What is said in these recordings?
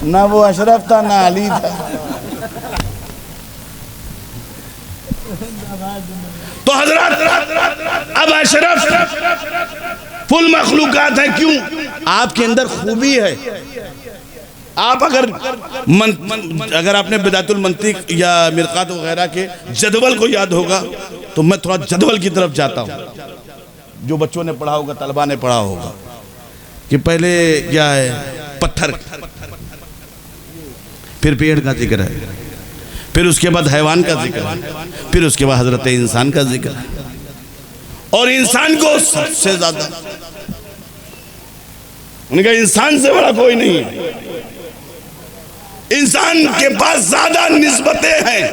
ना वो अशरफ था ना अली था। तो हजरत अब अशरफ फुल मखलूकात है, क्यों? आपके अंदर खूबी है। आप अगर आपने बिदातुल मंतिक या मिरकात वगैरह के जदवल को याद होगा, तो मैं थोड़ा जदवल की तरफ जाता हूँ। जो बच्चों ने पढ़ा होगा, तलबा ने पढ़ा होगा कि पहले क्या है, पत्थर, फिर पेड़ का जिक्र है, फिर उसके बाद हैवान का जिक्र है, फिर उसके बाद हजरत इंसान का जिक्र है। और इंसान को सबसे ज्यादा, उनका इंसान से बड़ा कोई नहीं है। इंसान के पास ज्यादा निस्बतें हैं,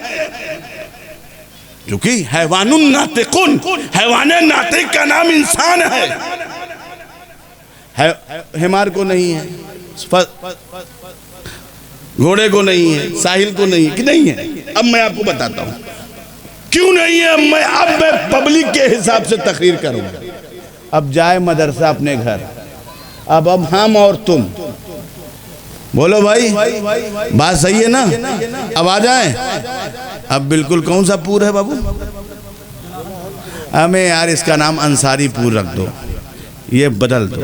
क्योंकि हैवानुन नातिकुन, हैवाने नातिक का नाम इंसान है। हिमार को नहीं है, घोड़े को नहीं है, साहिल को नहीं है, कि नहीं है? अब मैं आपको बताता हूं क्यों नहीं है। मैं पब्लिक के हिसाब से तकरीर करूंगा। अब जाए मदरसा अपने घर, अब हम और तुम बोलो भाई, बात सही है ना? अब आ जाए। अब बिल्कुल कौन सा पूर है बाबू? हमें यार इसका नाम अंसारी पूर रख दो, ये बदल दो।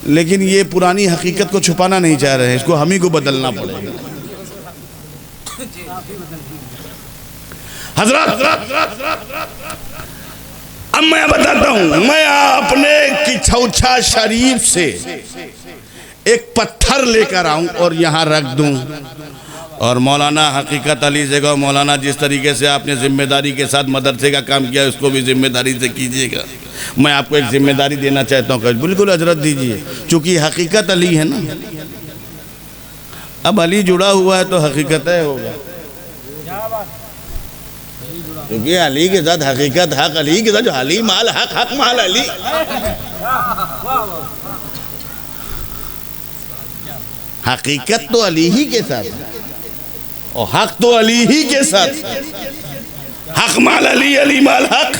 लेकिन ये पुरानी हकीकत को छुपाना नहीं चाह रहे हैं, इसको हम ही को बदलना पड़ेगा। हजरत अब मैं बताता हूं, मैं अपने किछौछा शरीफ से एक पत्थर लेकर आऊं और यहां रख दूं, और मौलाना हकीकत अली से कहो, मौलाना जिस तरीके से आपने जिम्मेदारी के साथ मदरसे का काम किया, उसको भी जिम्मेदारी से कीजिएगा। मैं आपको एक जिम्मेदारी देना चाहता हूँ। बिल्कुल हजरत दीजिए, चूंकि हकीकत अली है ना, अब अली जुड़ा हुआ है तो हकीकत है होगा, क्योंकि अली के साथ हकीकत हक अली के साथ, जो अली माल हक, हक माल अली। हकीकत तो अली ही के साथ और हक तो अली ही के साथ। हक माल अली, अली माल हक।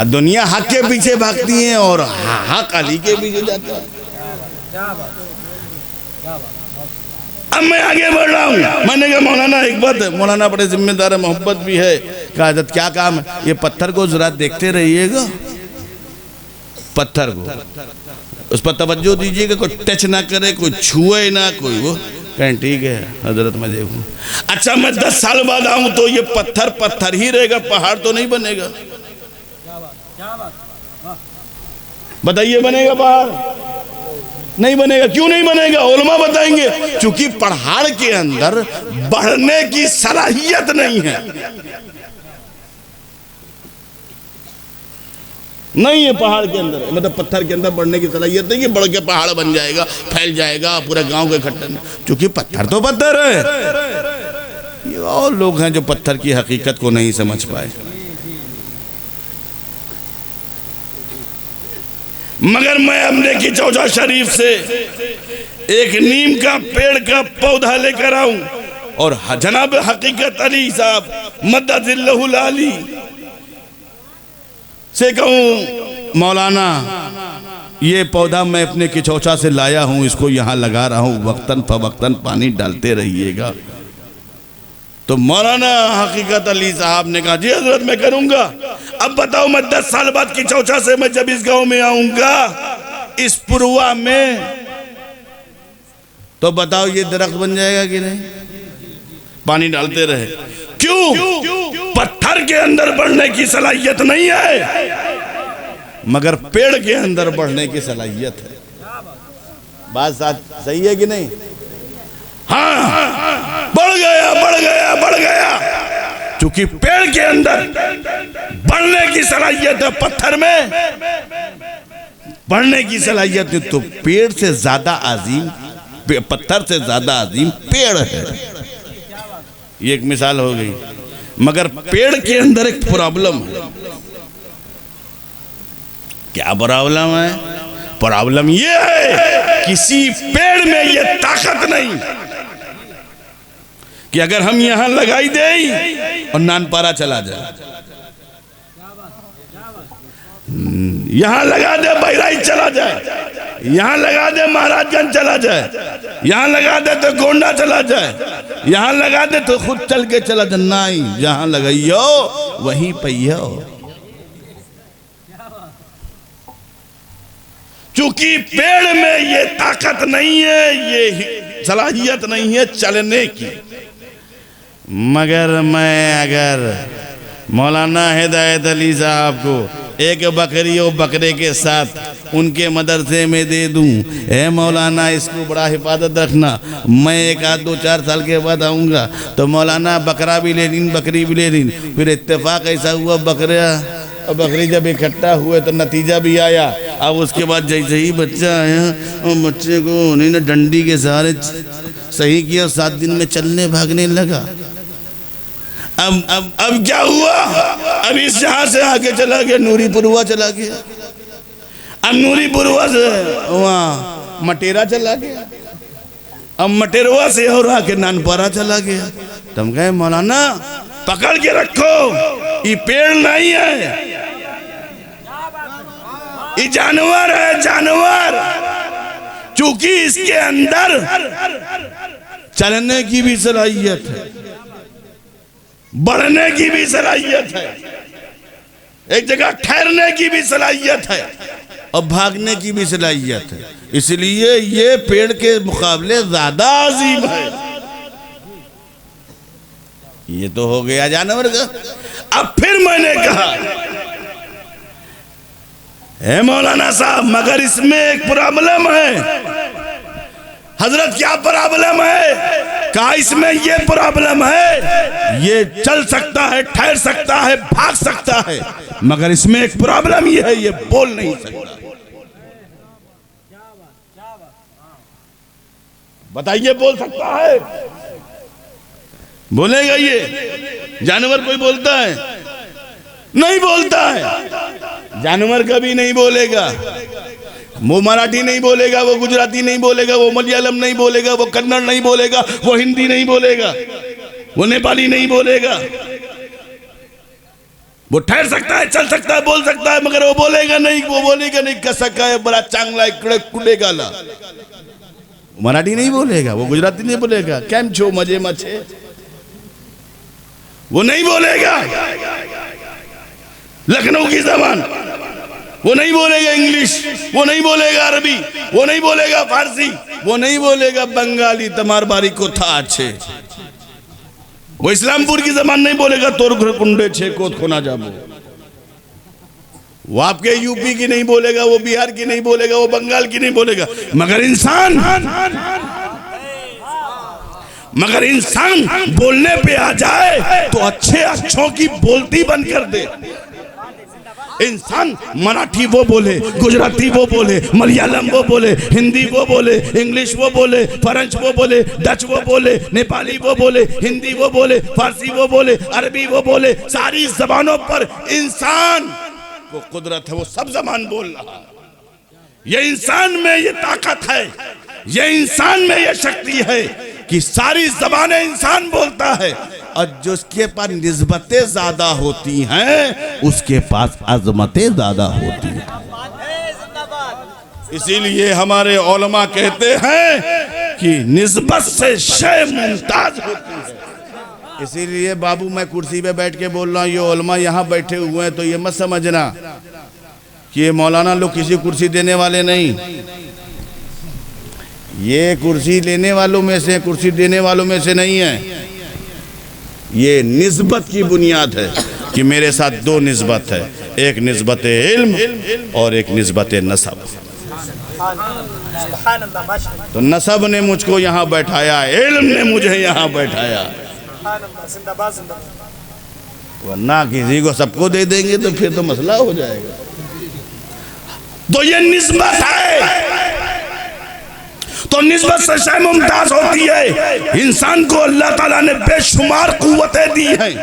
दुनिया हक के पीछे भागती है और हक अली के पीछे जाता है। अब मैं आगे बढ़ रहा हूँ। मैंने कहा मौलाना एक बात है, मौलाना बड़े जिम्मेदार है, मोहब्बत भी है। कहा हजरत क्या काम है? ये पत्थर को जरा देखते रहिएगा, पत्थर को उस पर तवज्जो दीजिएगा, कोई टच ना करे, कोई छुए ना, कोई वो। कहें ठीक है हजरत मैं देखूँ। अच्छा मैं 10 साल बाद आऊँ तो ये पत्थर पत्थर ही रहेगा, पहाड़ तो नहीं बनेगा? बताइए बनेगा पहाड़? नहीं बनेगा। क्यों नहीं बनेगा? उलमा बताएंगे, क्योंकि पहाड़ के अंदर बढ़ने की सलाहियत नहीं है। नहीं है पहाड़ के अंदर, मतलब पत्थर के अंदर बढ़ने की सलाहियत नहीं है। बढ़ के पहाड़ बन जाएगा, फैल जाएगा पूरे गांव के इकट्ठे में, क्योंकि पत्थर तो पत्थर है। ये और लोग हैं जो पत्थर की हकीकत को नहीं समझ पाए। मगर मैं अपने किछौछा शरीफ से एक नीम का पेड़ का पौधा लेकर आऊं और जनाब हकीकत अली साहब मद्दजिल्लहुल आली से कहूं, मौलाना ये पौधा मैं अपने किछौछा से लाया हूं, इसको यहां लगा रहा हूं, वक्तन फवक्तन पानी डालते रहिएगा। तो मौलाना हकीकत अली साहब ने कहा जी हजरत मैं करूंगा। अब बताओ मैं 10 साल बाद किछौछा से मैं जब इस गांव में आऊंगा, इस पुरवा में, तो बताओ ये दरख्त बन जाएगा कि नहीं? पानी डालते रहे। क्यों? पत्थर के अंदर बढ़ने की सलाहियत नहीं है, मगर पेड़ के अंदर बढ़ने की सलाहियत है। बात सही है कि नहीं? हाँ, बढ़ गया बढ़ गया बढ़ गया, क्योंकि पेड़ के अंदर बढ़ने की सलाहियत है, पत्थर में बढ़ने की सलाहियत है। तो पेड़ से ज्यादा अजीम, पत्थर से ज्यादा अजीम पेड़ है। ये एक मिसाल हो गई। मगर पेड़ के अंदर एक प्रॉब्लम है। क्या प्रॉब्लम है? प्रॉब्लम ये है किसी पेड़ में ये ताकत नहीं कि अगर हम यहां लगाई दे और नानपारा चला जाए, यहां लगा दे बहराइच चला जाए, यहां लगा दे महाराजगंज चला जाए, यहां लगा दे तो गोंडा चला जाए, यहां लगा दे तो खुद चल के चला जाए। नहीं, जहां लगाइयो वहीं पहियो। चूंकि पेड़ में ये ताकत नहीं है, ये सलाहियत नहीं है चलने की। मगर मैं अगर मौलाना हिदायत अली साहब को एक बकरी और बकरे के साथ उनके मदरसे में दे दूं, ए मौलाना इसको बड़ा हिफाजत रखना, मैं एक आध 2-4 साल के बाद आऊँगा तो मौलाना बकरा भी ले लीन बकरी भी ले लीन। फिर इत्तेफाक ऐसा हुआ बकरी जब इकट्ठा हुए तो नतीजा भी आया। अब उसके बाद जैसे ही बच्चा आया और बच्चे को उन्होंने डंडी के सहारे सही किया, 7 दिन में चलने भागने लगा। अब क्या हुआ? अब इस जहां से आगे चला गया, नूरीपुरवा चला गया, अब नूरीपुरवा से वहां मटेरा चला गया, अब मटेरवा से और आके नानपारा चला गया। तुम कहे मौलाना पकड़ के रखो, ये पेड़ नहीं है, ये जानवर है, जानवर। चूंकि इसके अंदर चलने की भी सलाहियत है, बढ़ने की भी सलाहियत है, एक जगह ठहरने की भी सलाहियत है और भागने की भी सलाहियत है। इसलिए ये पेड़ के मुकाबले ज्यादा अजीम है। ये तो हो गया जानवर का। अब फिर मैंने कहा है मौलाना साहब, मगर इसमें एक प्रॉब्लम है। हजरत क्या प्रॉब्लम है? कहा इसमें ये प्रॉब्लम है, ये चल सकता है, ठहर सकता है, भाग सकता है, मगर इसमें एक प्रॉब्लम ये है, ये बोल नहीं सकता। बताइए, बोल सकता है? बोलेगा ये? जानवर कोई बोलता है? नहीं बोलता है। जानवर कभी नहीं बोलेगा। वो मराठी नहीं बोलेगा, वो गुजराती नहीं बोलेगा, वो मलयालम नहीं बोलेगा, वो कन्नड़ नहीं बोलेगा, वो हिंदी नहीं बोलेगा, वो नेपाली नहीं बोलेगा। वो ठहर सकता है, चल सकता है, बोल सकता है, मगर वो बोलेगा नहीं। वो बोलेगा नहीं कसका है बड़ा चांगला कुड़ेगा ला। मराठी नहीं बोलेगा, वो गुजराती नहीं बोलेगा, केम छो मजे मचे, वो नहीं बोलेगा। लखनऊ की जबान वो नहीं बोलेगा, इंग्लिश वो नहीं बोलेगा, अरबी वो नहीं बोलेगा, फारसी वो नहीं बोलेगा, बंगाली तमार बारी को था अच्छे, वो इस्लामपुर की जबान नहीं बोलेगा, तोर घर कुंडे छे कोत खोना जाबो। वो आपके यूपी की नहीं बोलेगा, वो बिहार की नहीं बोलेगा, वो बंगाल की नहीं बोलेगा, मगर इंसान बोलने पे आ जाए तो अच्छे अच्छों की बोलती बंद कर दे। इंसान मराठी वो बोले, गुजराती वो बोले, मलयालम वो बोले, हिंदी वो बोले, इंग्लिश वो बोले, फ्रेंच वो बोले, डच वो बोले, नेपाली वो बोले, हिंदी वो बोले, फारसी वो बोले, अरबी वो बोले, सारी जबानों पर इंसान को कुदरत है, वो सब जबान बोल रहा है। ये इंसान में ये ताकत है, ये इंसान में ये शक्ति है कि सारी जबानें इंसान बोलता है, और जो उसके पास निस्बतें ज्यादा होती हैं उसके पास अजमतें ज्यादा होती हैं। इसीलिए हमारे उलमा कहते हैं कि निस्बत से शय मुमताज होती है। इसीलिए बाबू मैं कुर्सी पे बैठ के बोल रहा हूँ, ये उलमा यहाँ बैठे हुए हैं तो ये मत समझना कि ये मौलाना लोग किसी कुर्सी देने वाले नहीं। ये कुर्सी लेने वालों में से, कुर्सी देने वालों में से नहीं है। ये निस्बत की बुनियाद है कि मेरे साथ 2 निस्बत है, एक निस्बत इल्म और एक निस्बत नसब। तो नसब ने मुझको यहाँ बैठाया, इल्म ने मुझे यहाँ बैठाया, वरना किसी को सबको दे देंगे तो फिर तो मसला हो जाएगा। तो ये निस्बत है, तो निस्बत से शय मुमताज होती है। इंसान को अल्लाह ताला ने बेशुमार कुव्वतें दी हैं।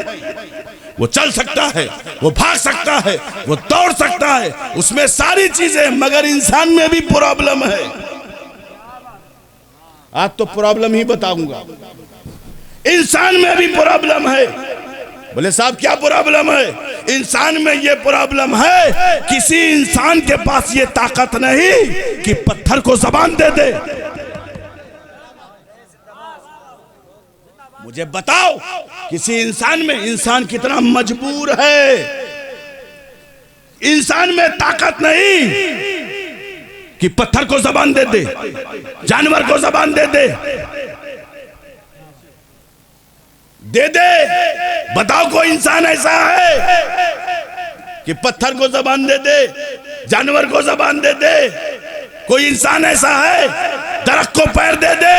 वो चल सकता है, वो भाग सकता है, वो दौड़ सकता है, उसमें सारी चीजें, मगर इंसान में भी प्रॉब्लम है। आज तो प्रॉब्लम ही बताऊंगा। इंसान में भी प्रॉब्लम है। बोले साहब क्या प्रॉब्लम है? इंसान में ये प्रॉब्लम है, किसी इंसान के पास ये ताकत नहीं कि पत्थर को जबान दे दे। मुझे बताओ किसी इंसान में, इंसान कितना मजबूर है, इंसान में ताकत नहीं कि पत्थर को जबान दे दे, जानवर को जबान दे दे। दे दे, बताओ कोई इंसान ऐसा है कि पत्थर को जबान दे दे, जानवर को जबान दे दे? कोई इंसान ऐसा है दरख्त को पैर दे दे?